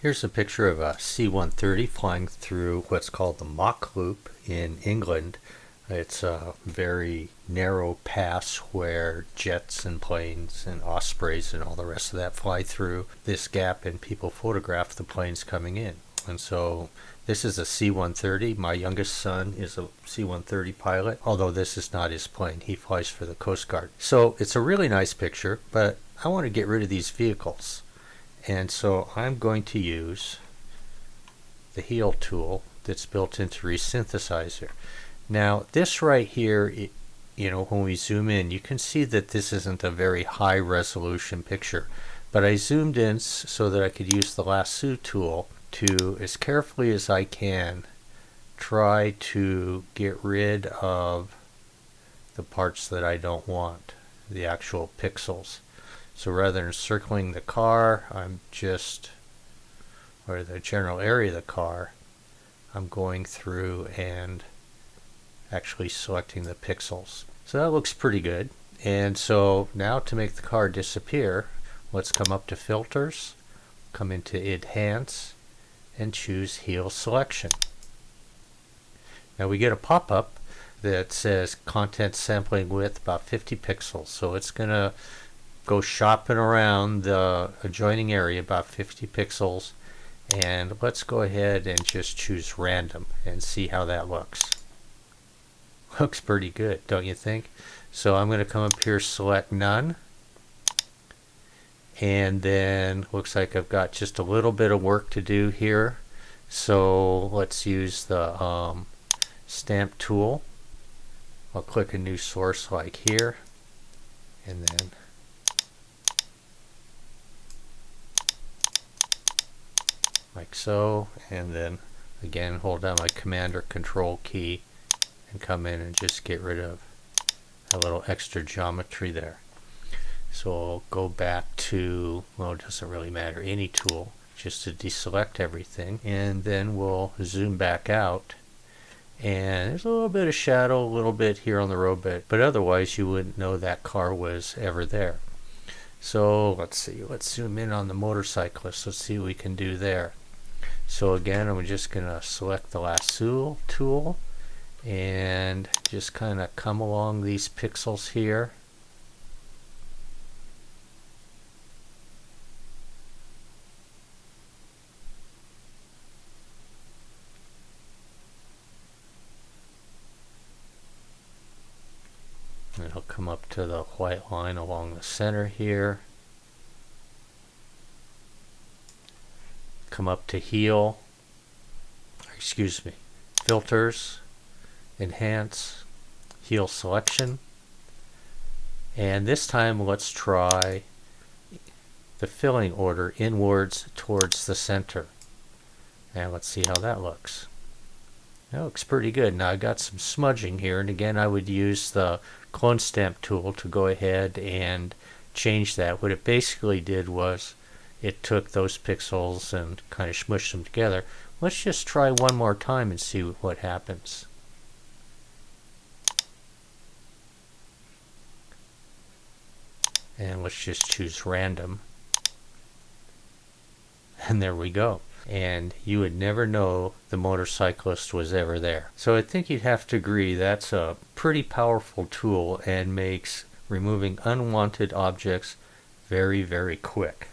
Here's a picture of a C-130 flying through what's called the Mach Loop in England. It's a very narrow pass where jets and planes and ospreys and all the rest of that fly through this gap, and people photograph the planes coming in. And so this is a C-130. My youngest son is a C-130 pilot, although this is not his plane. He flies for the Coast Guard. So it's a really nice picture, but I want to get rid of these vehicles. And so I'm going to use the heal tool that's built into Resynthesizer. Now this right here, when we zoom in, you can see that this isn't a very high resolution picture. But I zoomed in so that I could use the lasso tool to, as carefully as I can, try to get rid of the parts that I don't want, the actual pixels. So rather than circling the car, or the general area of the car, I'm going through and actually selecting the pixels. So that looks pretty good. And so now to make the car disappear, let's come up to Filters, come into Enhance, and choose Heal Selection. Now we get a pop-up that says Content Sampling Width about 50 pixels. So it's going to go shopping around the adjoining area about 50 pixels, and let's go ahead and just choose Random and see how that looks. Looks pretty good, don't you think? So I'm going to come up here, select None, and then looks like I've got just a little bit of work to do here. So let's use the stamp tool. I'll click a new source like here, and then like so, and then again hold down my Command or Control key and come in and just get rid of a little extra geometry there. So I'll go back to, well, it doesn't really matter, any tool, just to deselect everything, and then we'll zoom back out, and there's a little bit of shadow, a little bit here on the road, but otherwise you wouldn't know that car was ever there. So let's see, let's zoom in on the motorcyclist. Let's see what we can do there. So again, I'm just going to select the lasso tool and just kind of come along these pixels here. And I'll come up to the white line along the center here. Come up to Heal, Filters, Enhance, Heal Selection, and this time let's try the filling order inwards towards the center, and let's see how that looks. That looks pretty good. Now I got some smudging here, and again I would use the clone stamp tool to go ahead and change that. What it basically did was it took those pixels and kind of smushed them together. Let's just try one more time and see what happens. And let's just choose Random. And there we go. And you would never know the motorcyclist was ever there. So I think you'd have to agree that's a pretty powerful tool and makes removing unwanted objects very, very quick.